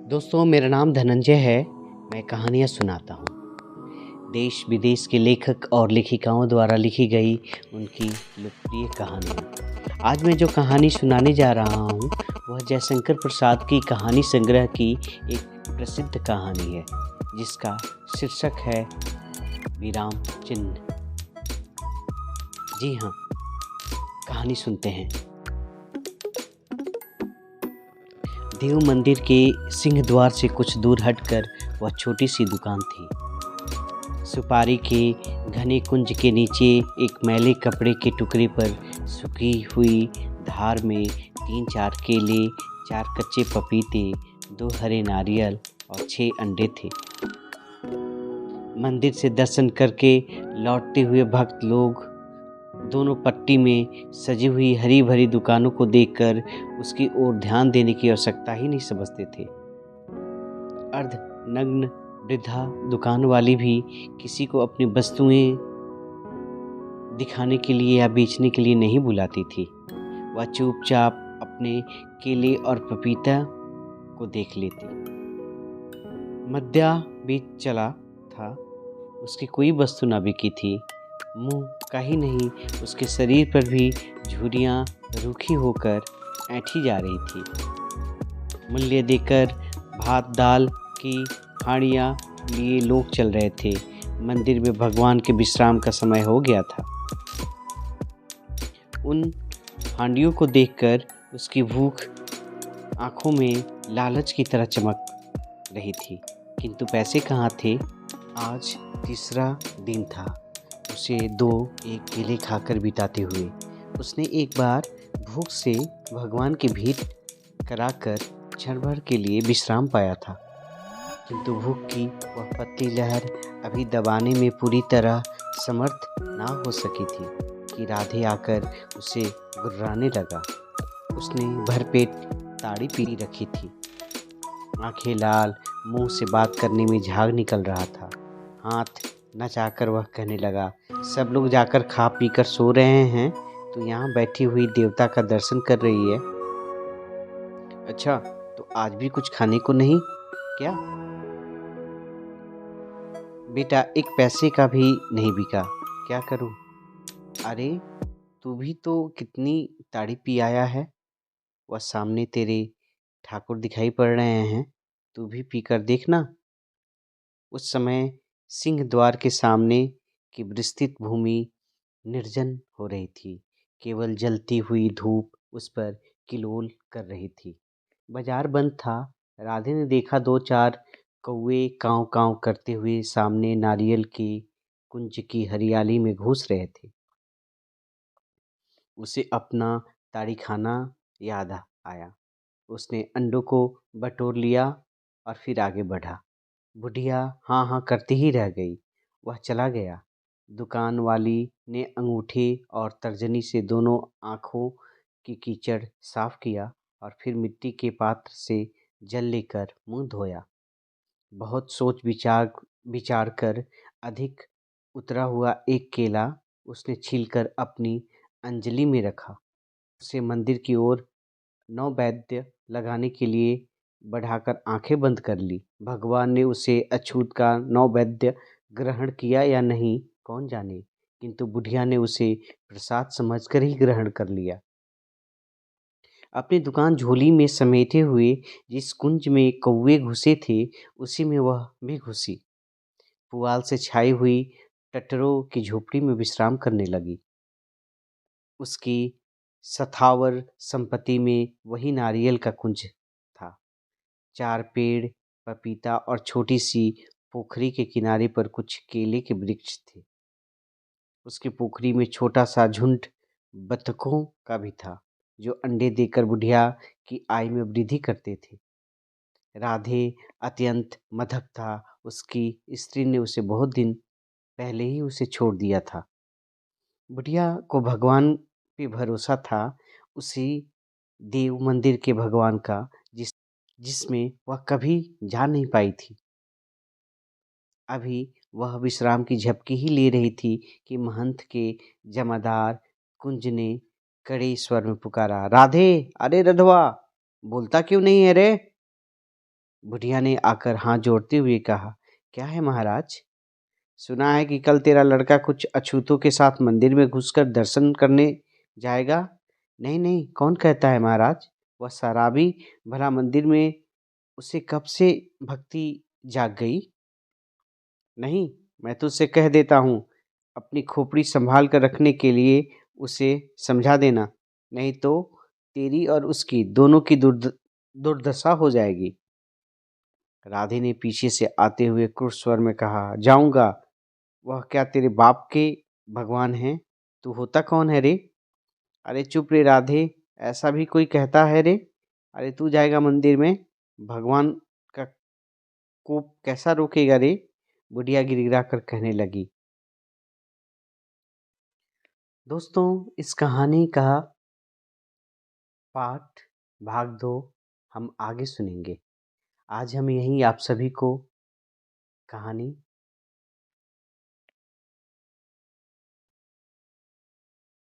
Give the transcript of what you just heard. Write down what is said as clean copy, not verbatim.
दोस्तों, मेरा नाम धनंजय है। मैं कहानियाँ सुनाता हूँ। देश विदेश के लेखक और लेखिकाओं द्वारा लिखी गई उनकी लोकप्रिय कहानियाँ। आज मैं जो कहानी सुनाने जा रहा हूँ वह जयशंकर प्रसाद की कहानी संग्रह की एक प्रसिद्ध कहानी है, जिसका शीर्षक है विराम चिन्ह। जी हाँ, कहानी सुनते हैं। देव मंदिर के सिंह द्वार से कुछ दूर हटकर वह छोटी सी दुकान थी। सुपारी के घने कुंज के नीचे एक मैले कपड़े के टुकड़े पर सूखी हुई धार में 3-4 केले, 4 कच्चे पपीते, 2 हरे नारियल और 6 अंडे थे। मंदिर से दर्शन करके लौटते हुए भक्त लोग दोनों पट्टी में सजी हुई हरी भरी दुकानों को देखकर उसकी ओर ध्यान देने की आवश्यकता ही नहीं समझते थे। अर्ध नग्न वृद्धा दुकान वाली भी किसी को अपनी वस्तुएं दिखाने के लिए या बेचने के लिए नहीं बुलाती थी। वह चुपचाप अपने केले और पपीता को देख लेती। मध्या बीत चला था, उसकी कोई वस्तु न बिकी थी। मुंह का ही नहीं, उसके शरीर पर भी झुर्रियाँ रूखी होकर ऐंठी जा रही थी। मूल्य देकर भात दाल की हांडियाँ लिए लोग चल रहे थे। मंदिर में भगवान के विश्राम का समय हो गया था। उन हांडियों को देखकर उसकी भूख आंखों में लालच की तरह चमक रही थी, किंतु पैसे कहाँ थे। आज तीसरा दिन था उसे 2-1 केले खाकर बिताते हुए। उसने एक बार भूख से भगवान की भेंट कराकर क्षण भर के लिए विश्राम पाया था, किंतु भूख की वह पतली लहर अभी दबाने में पूरी तरह समर्थ ना हो सकी थी कि राधे आकर उसे गुर्राने लगा। उसने भरपेट ताड़ी पी रखी थी, आंखें लाल, मुंह से बात करने में झाग निकल रहा था। हाथ नचाकर वह कहने लगा, सब लोग जाकर खा पी कर सो रहे हैं, तो यहाँ बैठी हुई देवता का दर्शन कर रही है। अच्छा, तो आज भी कुछ खाने को नहीं क्या? बेटा, एक पैसे का भी नहीं बिका, क्या करूं? अरे, तू भी तो कितनी ताड़ी पी आया है। वह सामने तेरे ठाकुर दिखाई पड़ रहे हैं, तू भी पी कर देखना। उस समय सिंह द्वार के सामने की विस्तृत भूमि निर्जन हो रही थी। केवल जलती हुई धूप उस पर किलोल कर रही थी। बाजार बंद था। राधे ने देखा 2-4 कौवे काँव काँव करते हुए सामने नारियल के कुंज की हरियाली में घुस रहे थे। उसे अपना ताड़ी खाना याद आया। उसने अंडों को बटोर लिया और फिर आगे बढ़ा। बुढ़िया हाँ हाँ करती ही रह गई। वह चला गया। दुकान वाली ने अंगूठे और तर्जनी से दोनों आँखों की कीचड़ साफ किया और फिर मिट्टी के पात्र से जल लेकर मुंह धोया। बहुत सोच विचार कर अधिक उतरा हुआ एक केला उसने छीलकर अपनी अंजलि में रखा। उसे मंदिर की ओर नौवेद्य लगाने के लिए बढ़ाकर आंखें बंद कर ली। भगवान ने उसे अछूत का नौवेद्य ग्रहण किया या नहीं कौन जाने, किंतु बुढ़िया ने उसे प्रसाद समझकर ही ग्रहण कर लिया। अपनी दुकान झोली में समेटे हुए जिस कुंज में कौवे घुसे थे, उसी में वह भी घुसी। पुआल से छाई हुई टटरों की झोपड़ी में विश्राम करने लगी। उसकी सथावर संपत्ति में वही नारियल का कुंज था। 4 पेड़ पपीता और छोटी सी पोखरी के किनारे पर कुछ केले के वृक्ष थे। उसकी पोखरी में छोटा सा झुंड बतखों का भी था, जो अंडे देकर बुढ़िया की आय में वृद्धि करते थे। राधे अत्यंत मदहक था। उसकी स्त्री ने उसे बहुत दिन पहले ही उसे छोड़ दिया था। बुढ़िया को भगवान पे भरोसा था, उसी देव मंदिर के भगवान का जिसमें वह कभी जा नहीं पाई थी। अभी वह विश्राम की झपकी ही ले रही थी कि महंत के जमादार कुंज ने कड़े स्वर में पुकारा, राधे, अरे रधवा, बोलता क्यों नहीं है रे? बुढ़िया ने आकर हाथ जोड़ते हुए कहा, क्या है महाराज? सुना है कि कल तेरा लड़का कुछ अछूतों के साथ मंदिर में घुसकर दर्शन करने जाएगा। नहीं नहीं, कौन कहता है महाराज? वह शराबी भला मंदिर में उसे कब से भक्ति जाग गई? नहीं, मैं तो उसे कह देता हूँ, अपनी खोपड़ी संभाल कर रखने के लिए उसे समझा देना, नहीं तो तेरी और उसकी दोनों की दुर्दशा हो जाएगी। राधे ने पीछे से आते हुए क्रुर स्वर में कहा, जाऊंगा? वह क्या तेरे बाप के भगवान हैं? तू होता कौन है रे? अरे चुप रे राधे, ऐसा भी कोई कहता है रे? अरे तू जाएगा मंदिर में, भगवान का कोप कैसा रोकेगा रे? बुढ़िया गिड़गिड़ा कर कहने लगी। दोस्तों, इस कहानी का पार्ट भाग 2 हम आगे सुनेंगे। आज हम यहीं आप सभी को कहानी